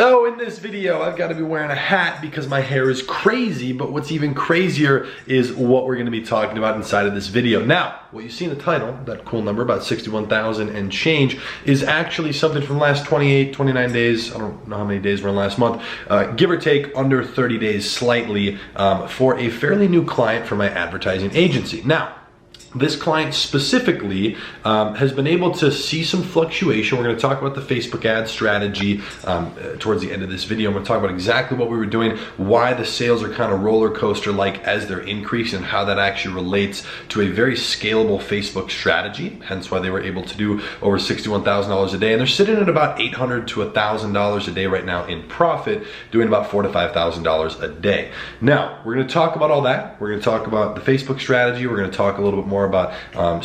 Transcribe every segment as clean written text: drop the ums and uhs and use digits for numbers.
Oh, in this video, I've got to be wearing a hat because my hair is crazy, but what's even crazier is what we're gonna be talking about inside of this video. Now, what you see in the title, that cool number, about 61,000 and change, is actually something from the last 28, 29 days, I don't know how many days were in last month, give or take under 30 days slightly, for a fairly new client for my advertising agency. Now, this client specifically has been able to see some fluctuation. We're going to talk about the Facebook ad strategy towards the end of this video. I'm going to talk about exactly what we were doing, why the sales are kind of roller coaster like as they're increasing, and how that actually relates to a very scalable Facebook strategy, hence why they were able to do over $61,000 a day. And they're sitting at about $800 to $1,000 a day right now in profit, doing about $4,000 to $5,000 a day. Now, we're going to talk about all that. We're going to talk about the Facebook strategy. We're going to talk a little bit more about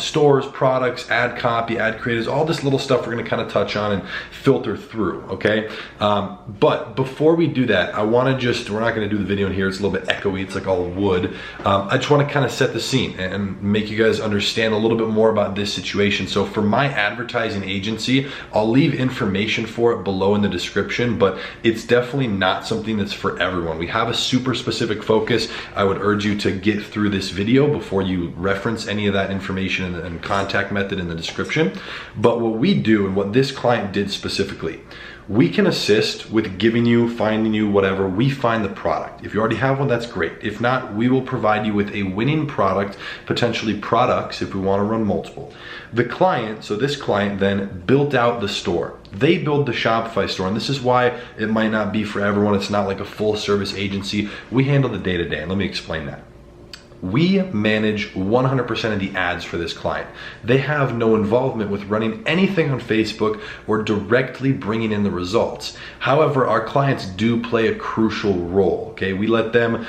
stores, products, ad copy, ad creatives, all this little stuff we're gonna kind of touch on and filter through, okay? But before we do that, I wanna we're not gonna do the video in here, it's a little bit echoey, it's like all wood. I just wanna kind of set the scene and make you guys understand a little bit more about this situation. So for my advertising agency, I'll leave information for it below in the description, but it's definitely not something that's for everyone. We have a super specific focus. I would urge you to get through this video before you reference any of that information and contact method in the description. But what we do and what this client did specifically, we can assist with giving you, finding you, whatever. We find the product. If you already have one, that's great. If not, we will provide you with a winning product, potentially products if we want to run multiple. The client, so this client then built out the store. They build the Shopify store, and this is why it might not be for everyone. It's not like a full service agency. We handle the day-to-day, and let me explain that. We manage 100% of the ads for this client. They have no involvement with running anything on Facebook or directly bringing in the results. However, our clients do play a crucial role, okay? We let them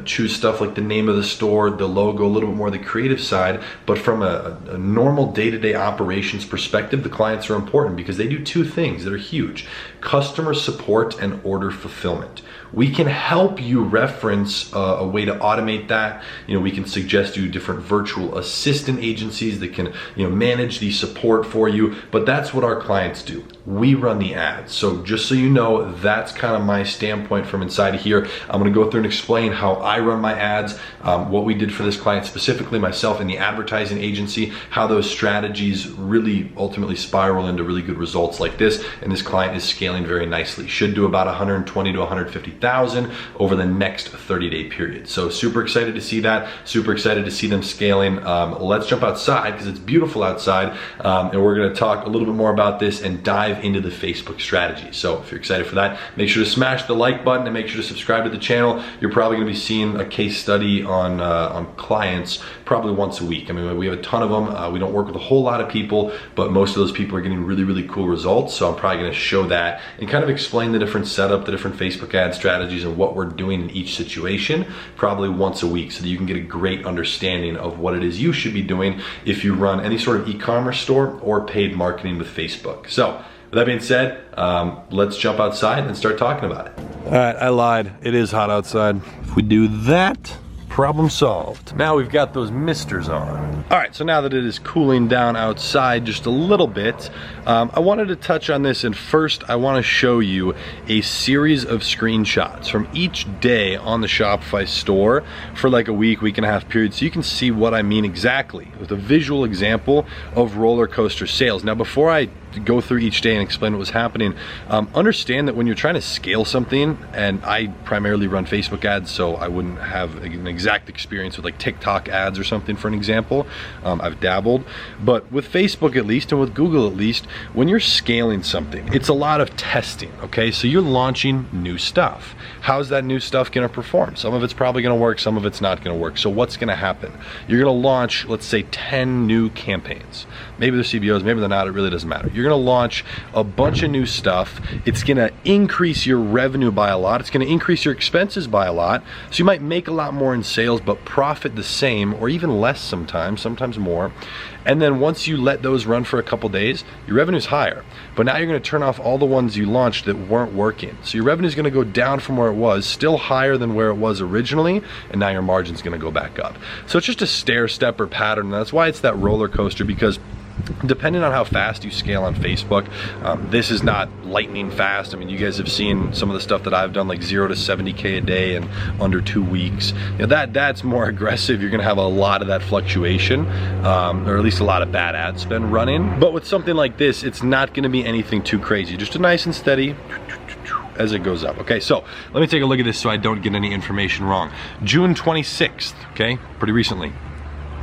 choose stuff like the name of the store, the logo, a little bit more the creative side, but from a normal day-to-day operations perspective, the clients are important because they do two things that are huge: customer support and order fulfillment. We can help you reference a way to automate that. We can suggest you different virtual assistant agencies that can manage the support for you, but that's what our clients do. We run the ads. So just so you know, that's kind of my standpoint from inside of here. I'm gonna go through and explain how I run my ads, what we did for this client specifically, myself and the advertising agency, how those strategies really ultimately spiral into really good results like this. And this client is scaling very nicely. Should do about 120 to 150,000 over the next 30-day period. So super excited to see that. Super excited to see them scaling. Let's jump outside because it's beautiful outside, and we're gonna talk a little bit more about this and dive into the Facebook strategy. So if you're excited for that, make sure to smash the like button and make sure to subscribe to the channel. You're probably gonna be seeing a case study on clients probably once a week. I mean, we have a ton of them. We don't work with a whole lot of people, but most of those people are getting really, really cool results. So I'm probably gonna show that and kind of explain the different setup, the different Facebook ad strategies and what we're doing in each situation, probably once a week, so that you can get a great understanding of what it is you should be doing if you run any sort of e-commerce store or paid marketing with Facebook. So with that being said, let's jump outside and start talking about it. All right, I lied. It is hot outside. If we do that, problem solved. Now we've got those misters on. All right, so now that it is cooling down outside just a little bit, I wanted to touch on this, and first I want to show you a series of screenshots from each day on the Shopify store for like a week and a half period, so you can see what I mean exactly with a visual example of roller coaster sales. Now before I go through each day and explain what was happening, understand that when you're trying to scale something, and I primarily run Facebook ads, so I wouldn't have an exact experience with like TikTok ads or something for an example. I've dabbled, but with Facebook at least and with Google at least, when you're scaling something, it's a lot of testing, okay? So you're launching new stuff. How's that new stuff gonna perform? Some of it's probably gonna work, some of it's not gonna work. So what's gonna happen? You're gonna launch, let's say 10 new campaigns. Maybe they're CBOs, maybe they're not, it really doesn't matter. You're gonna launch a bunch of new stuff. It's gonna increase your revenue by a lot. It's gonna increase your expenses by a lot. So you might make a lot more in sales, but profit the same or even less sometimes more. And then once you let those run for a couple days, your revenue's higher. But now you're gonna turn off all the ones you launched that weren't working. So your revenue's gonna go down from where it was, still higher than where it was originally, and now your margin's gonna go back up. So it's just a stair step or pattern. And that's why it's that roller coaster, because depending on how fast you scale on Facebook, this is not lightning fast. I mean, you guys have seen some of the stuff that I've done, like 0 to 70K a day in under 2 weeks. You know, that's more aggressive. You're gonna have a lot of that fluctuation, or at least a lot of bad ad spend running. But with something like this, it's not gonna be anything too crazy, just a nice and steady as it goes up. Okay, so let me take a look at this so I don't get any information wrong. June 26th, okay, pretty recently.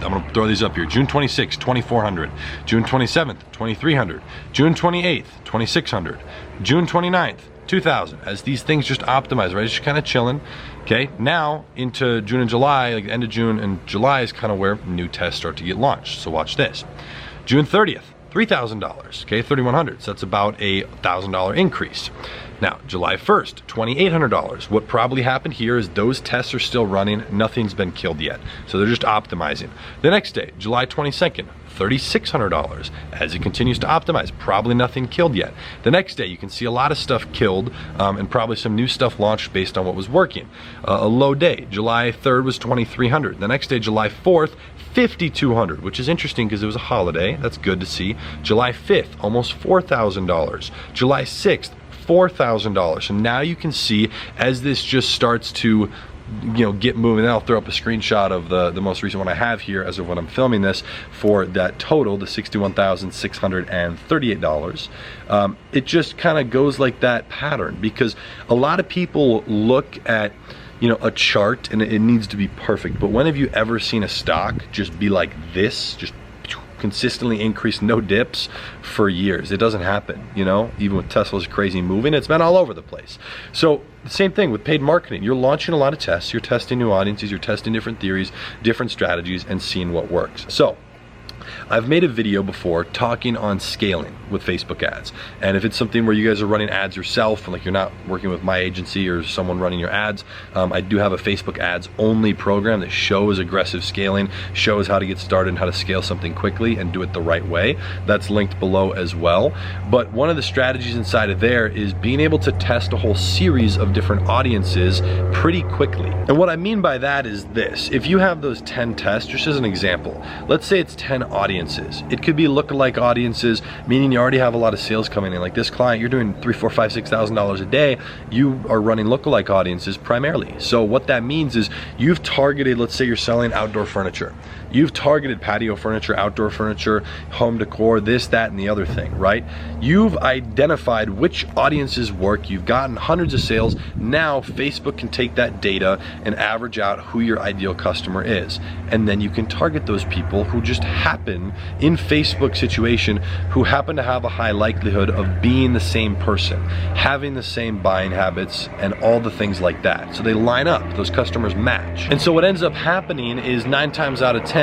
I'm gonna throw these up here. June 26th, 2,400. June 27th, 2,300. June 28th, 2,600. June 29th, 2,000. As these things just optimize, right? It's just kind of chilling. Okay, now into June and July, like the end of June and July is kind of where new tests start to get launched. So watch this. June 30th, $3,000. Okay, 3,100. So that's about a $1,000 increase. Now, July 1st, $2,800. What probably happened here is those tests are still running, nothing's been killed yet. So they're just optimizing. The next day, July 22nd, $3,600. As it continues to optimize, probably nothing killed yet. The next day, you can see a lot of stuff killed, and probably some new stuff launched based on what was working. A low day, July 3rd was $2,300. The next day, July 4th, $5,200, which is interesting because it was a holiday. That's good to see. July 5th, almost $4,000. July 6th, $4,000. So now you can see as this just starts to, you know, get moving. And I'll throw up a screenshot of the most recent one I have here as of when I'm filming this for that total, the $61,638. It just kind of goes like that pattern, because a lot of people look at, you know, a chart and it needs to be perfect. But when have you ever seen a stock just be like this, just consistently increase, no dips for years? It doesn't happen, you know, even with Tesla's crazy moving, it's been all over the place. So the same thing with paid marketing. You're launching a lot of tests, you're testing new audiences, you're testing different theories, different strategies, and seeing what works. So I've made a video before talking on scaling with Facebook ads. And if it's something where you guys are running ads yourself, and like you're not working with my agency or someone running your ads, I do have a Facebook ads only program that shows aggressive scaling, shows how to get started and how to scale something quickly and do it the right way. That's linked below as well. But one of the strategies inside of there is being able to test a whole series of different audiences pretty quickly. And what I mean by that is this: if you have those 10 tests, just as an example, let's say it's 10 audiences. It could be lookalike audiences, meaning you already have a lot of sales coming in. Like this client, you're doing $3,000, $4,000, $5,000, $6,000 a day. You are running lookalike audiences primarily. So what that means is you've targeted, let's say you're selling outdoor furniture. You've targeted patio furniture, outdoor furniture, home decor, this, that, and the other thing, right? You've identified which audiences work. You've gotten hundreds of sales. Now Facebook can take that data and average out who your ideal customer is. And then you can target those people who just happen, in Facebook situation, who happen to have a high likelihood of being the same person, having the same buying habits, and all the things like that. So they line up, those customers match. And so what ends up happening is 9 times out of 10,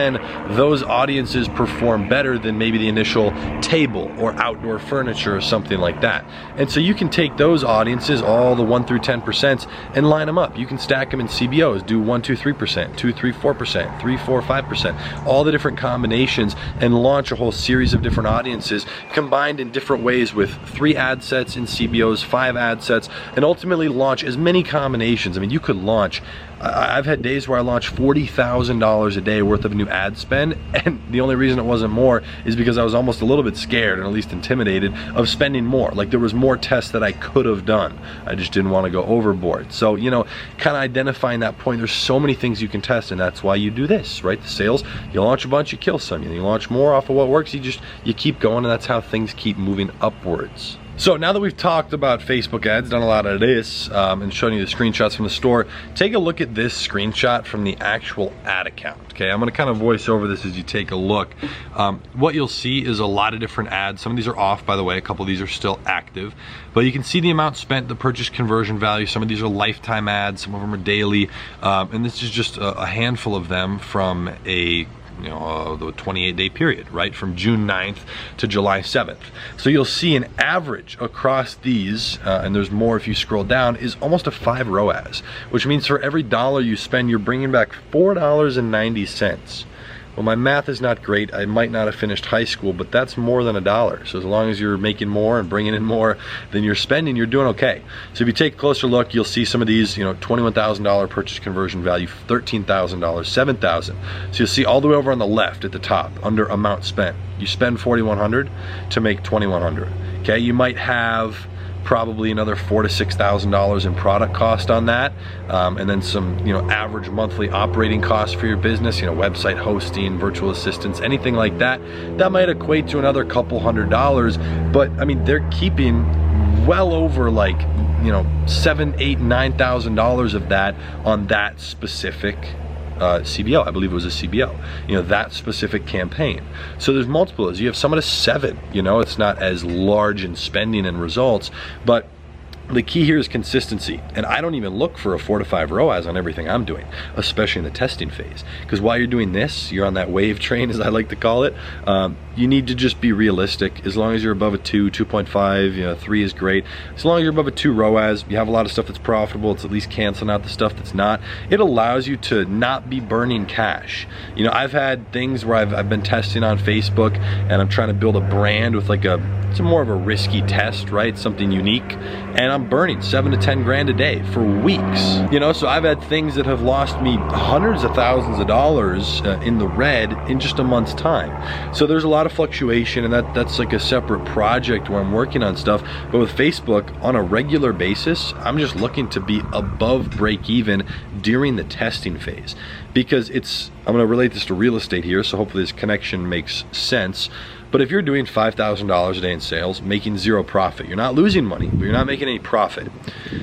those audiences perform better than maybe the initial table or outdoor furniture or something like that. And so you can take those audiences, all the 1 through 10%, and line them up. You can stack them in CBOs, do 1, 2, 3%, 2, 3, 4%, 3, 4, 5%, all the different combinations, and launch a whole series of different audiences combined in different ways with 3 ad sets in CBOs, 5 ad sets, and ultimately launch as many combinations. I mean, you could launch, I've had days where I launched $40,000 a day worth of new ad spend, and the only reason it wasn't more is because I was almost a little bit scared, and at least intimidated, of spending more. Like there was more tests that I could have done. I just didn't want to go overboard. So, you know, kind of identifying that point, there's so many things you can test, and that's why you do this, right? The sales, you launch a bunch, you kill some. You launch more off of what works, you keep going, and that's how things keep moving upwards. So now that we've talked about Facebook ads, done a lot of this, and shown you the screenshots from the store, take a look at this screenshot from the actual ad account. Okay, I'm gonna kind of voice over this as you take a look. What you'll see is a lot of different ads. Some of these are off, by the way, a couple of these are still active, but you can see the amount spent, the purchase conversion value. Some of these are lifetime ads, some of them are daily, and this is just a handful of them from the 28-day period, right? From June 9th to July 7th. So you'll see an average across these, and there's more if you scroll down, is almost a 5 ROAS, which means for every dollar you spend, you're bringing back $4.90. Well, my math is not great. I might not have finished high school, but that's more than $1. So as long as you're making more and bringing in more than you're spending, you're doing okay. So if you take a closer look, you'll see some of these, $21,000 purchase conversion value, $13,000, $7,000. So you'll see all the way over on the left at the top, under amount spent. You spend $4,100 to make $2,100. Okay, you might have probably another $4,000 to $6,000 in product cost on that, and then some average monthly operating costs for your business, website hosting, virtual assistants, anything like that. That might equate to another couple $100, but I mean they're keeping well over like $7,000, $8,000, $9,000 of that on that specific CBO. I believe it was a CBO, that specific campaign. So there's multiples. You have some at a 7, it's not as large in spending and results, but the key here is consistency. And I don't even look for a 4 to 5 ROAS on everything I'm doing, especially in the testing phase. Because while you're doing this, you're on that wave train, as I like to call it. You need to just be realistic. As long as you're above a 2, 2.5, 3 is great. As long as you're above a 2 ROAS, you have a lot of stuff that's profitable. It's at least canceling out the stuff that's not. It allows you to not be burning cash. I've had things where I've been testing on Facebook and I'm trying to build a brand with it's more of a risky test, right? Something unique. And I'm burning 7 to 10 grand a day for weeks. So I've had things that have lost me hundreds of thousands of dollars in the red in just a month's time. So there's a lot of fluctuation, and that's like a separate project where I'm working on stuff. But with Facebook, on a regular basis, I'm just looking to be above break even during the testing phase. Because I'm gonna relate this to real estate here, so hopefully this connection makes sense. But if you're doing $5,000 a day in sales, making 0 profit, you're not losing money, but you're not making any profit,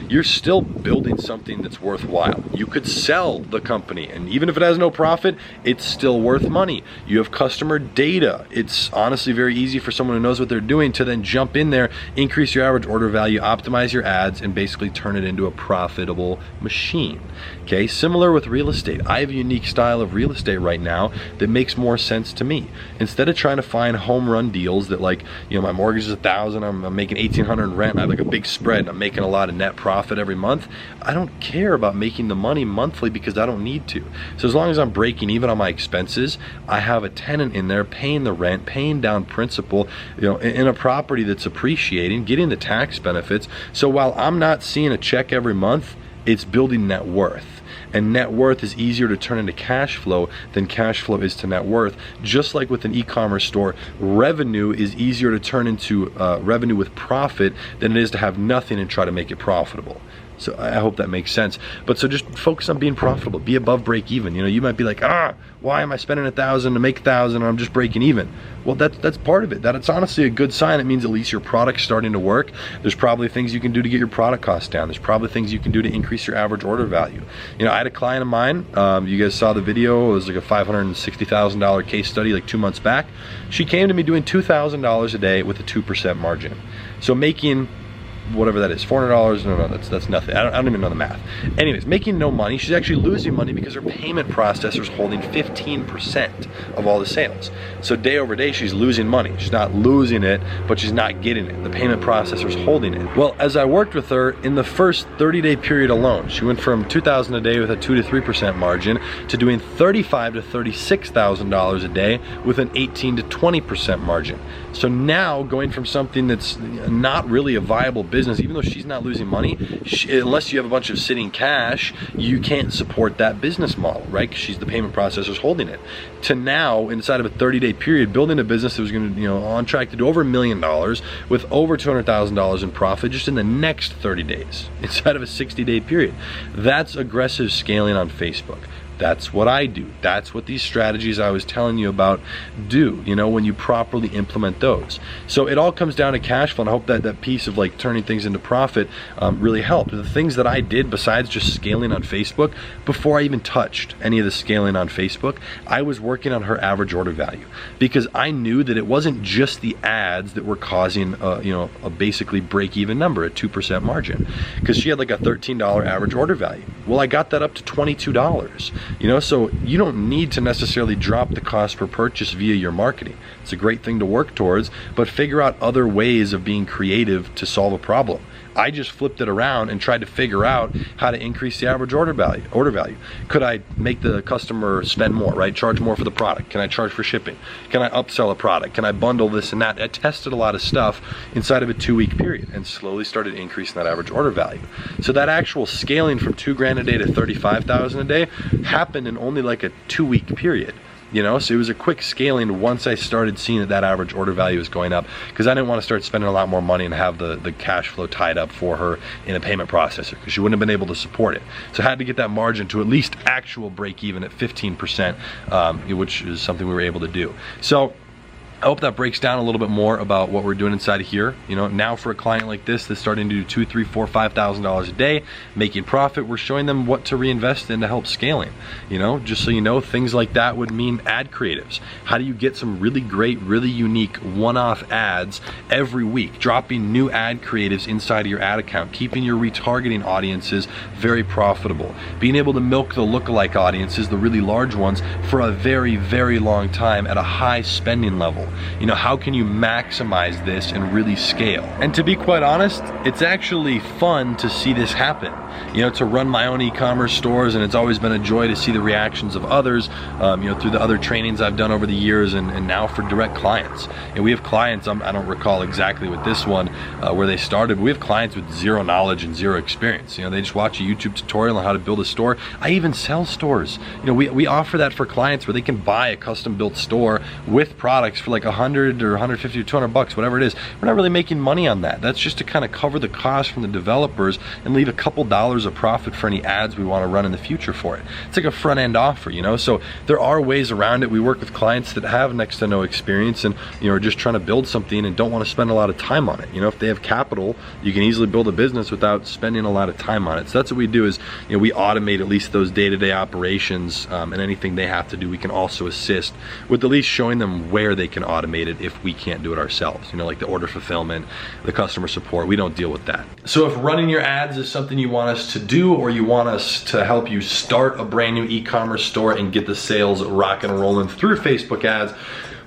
you're still building something that's worthwhile. You could sell the company, and even if it has no profit, it's still worth money. You have customer data. It's honestly very easy for someone who knows what they're doing to then jump in there, increase your average order value, optimize your ads, and basically turn it into a profitable machine. Okay, similar with real estate. I have a unique style of real estate right now that makes more sense to me. Instead of trying to find home run deals that my mortgage is $1,000, I'm making $1,800 in rent, and I have like a big spread, I'm making a lot of net profit every month. I don't care about making the money monthly because I don't need to. So as long as I'm breaking even on my expenses, I have a tenant in there paying the rent, paying down principal, in a property that's appreciating, getting the tax benefits. So while I'm not seeing a check every month, it's building net worth. And net worth is easier to turn into cash flow than cash flow is to net worth. Just like with an e-commerce store, revenue is easier to turn into revenue with profit than it is to have nothing and try to make it profitable. So I hope that makes sense. But so just focus on being profitable, be above break even. You might be like, why am I spending $1,000 to make $1,000 and I'm just breaking even? Well, that's part of it. It's honestly a good sign. It means at least your product's starting to work. There's probably things you can do to get your product costs down. There's probably things you can do to increase your average order value. I had a client of mine, you guys saw the video, it was like a $560,000 case study like 2 months back. She came to me doing $2,000 a day with a 2% margin. So making whatever that is, $400, no, that's nothing. I don't even know the math. Anyways, making no money. She's actually losing money because her payment processor's holding 15% of all the sales. So day over day, she's losing money. She's not losing it, but she's not getting it. The payment processor's holding it. Well, as I worked with her, in the first 30-day period alone, she went from $2,000 a day with a 2 to 3% margin to doing $35,000 to $36,000 a day with an 18 to 20% margin. So now going from something that's not really a viable business, even though she's not losing money, unless you have a bunch of sitting cash, you can't support that business model, right? Because she's the payment processor's holding it. To now, inside of a 30-day period, building a business that was going to, on track to do over $1 million with over $200,000 in profit just in the next 30 days, inside of a 60-day period. That's aggressive scaling on Facebook. That's what I do. That's what these strategies I was telling you about do, when you properly implement those. So it all comes down to cash flow, and I hope that piece of like turning things into profit really helped. The things that I did besides just scaling on Facebook, before I even touched any of the scaling on Facebook, I was working on her average order value, because I knew that it wasn't just the ads that were causing a basically break-even number, a 2% margin, because she had like a $13 average order value. Well, I got that up to $22. So you don't need to necessarily drop the cost per purchase via your marketing. It's a great thing to work towards, but figure out other ways of being creative to solve a problem. I just flipped it around and tried to figure out how to increase the average order value. Could I make the customer spend more, right? Charge more for the product? Can I charge for shipping? Can I upsell a product? Can I bundle this and that? I tested a lot of stuff inside of a 2-week period and slowly started increasing that average order value. So that actual scaling from $2,000 a day to $35,000 a day happened in only like a 2-week period. You know, so it was a quick scaling once I started seeing that average order value was going up, because I didn't want to start spending a lot more money and have the cash flow tied up for her in a payment processor, because she wouldn't have been able to support it. So I had to get that margin to at least actual break even at 15%, which is something we were able to do. So I hope that breaks down a little bit more about what we're doing inside of here. You know, now for a client like this that's starting to do $2,000, $3,000, $4,000, $5,000 a day, making profit, we're showing them what to reinvest in to help scaling. You know, just so you know, things like that would mean ad creatives. How do you get some really great, really unique one-off ads every week? Dropping new ad creatives inside of your ad account, keeping your retargeting audiences very profitable. Being able to milk the lookalike audiences, the really large ones, for a very, very long time at a high spending level. You know, how can you maximize this and really scale? And to be quite honest, it's actually fun to see this happen. You know, to run my own e-commerce stores, and it's always been a joy to see the reactions of others, you know, through the other trainings I've done over the years, and now for direct clients. And we have clients, I don't recall exactly with this one, where they started, but we have clients with zero knowledge and zero experience. You know, they just watch a YouTube tutorial on how to build a store. I even sell stores. You know, we offer that for clients where they can buy a custom built store with products for like 100 or 150 or 200 bucks, whatever it is. We're not really making money on that. That's just to kind of cover the cost from the developers and leave a couple dollars of profit for any ads we want to run in the future for it. It's like a front end offer, you know? So there are ways around it. We work with clients that have next to no experience and, you know, are just trying to build something and don't want to spend a lot of time on it. You know, if they have capital, you can easily build a business without spending a lot of time on it. So that's what we do is, you know, we automate at least those day-to-day operations, and anything they have to do, we can also assist with at least showing them where they can automate it if we can't do it ourselves. You know, like the order fulfillment, the customer support, we don't deal with that. So if running your ads is something you want us to do, or you want us to help you start a brand new e-commerce store and get the sales rocking and rolling through Facebook ads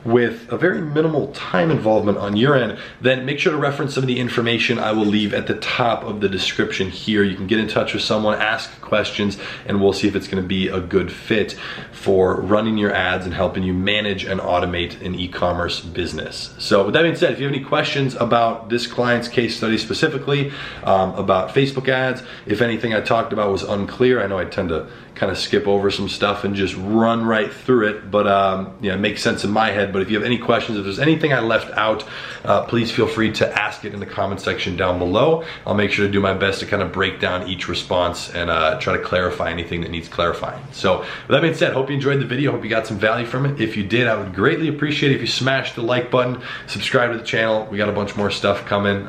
with a very minimal time involvement on your end, then make sure to reference some of the information I will leave at the top of the description here. You can get in touch with someone, ask questions, and we'll see if it's gonna be a good fit for running your ads and helping you manage and automate an e-commerce business. So with that being said, if you have any questions about this client's case study specifically, about Facebook ads, if anything I talked about was unclear, I know I tend to kind of skip over some stuff and just run right through it, but yeah, it makes sense in my head. But if you have any questions, if there's anything I left out, please feel free to ask it in the comment section down below. I'll make sure to do my best to kind of break down each response and try to clarify anything that needs clarifying. So with that being said, hope you enjoyed the video, hope you got some value from it. If you did, I would greatly appreciate it if you smash the like button, subscribe to the channel. We got a bunch more stuff coming,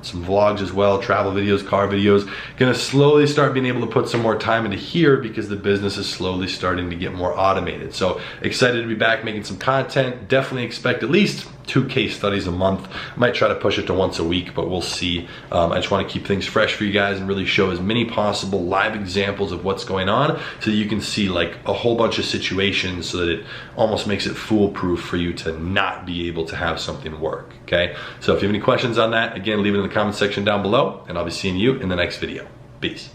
some vlogs as well, travel videos, car videos. Gonna slowly start being able to put some more time into here because the business is slowly starting to get more automated. So excited to be back making some content. Definitely expect at least 2 case studies a month. I might try to push it to once a week, but we'll see. I just want to keep things fresh for you guys and really show as many possible live examples of what's going on so that you can see like a whole bunch of situations so that it almost makes it foolproof for you to not be able to have something work, okay? So if you have any questions on that, again, leave it in the comment section down below, and I'll be seeing you in the next video. Peace.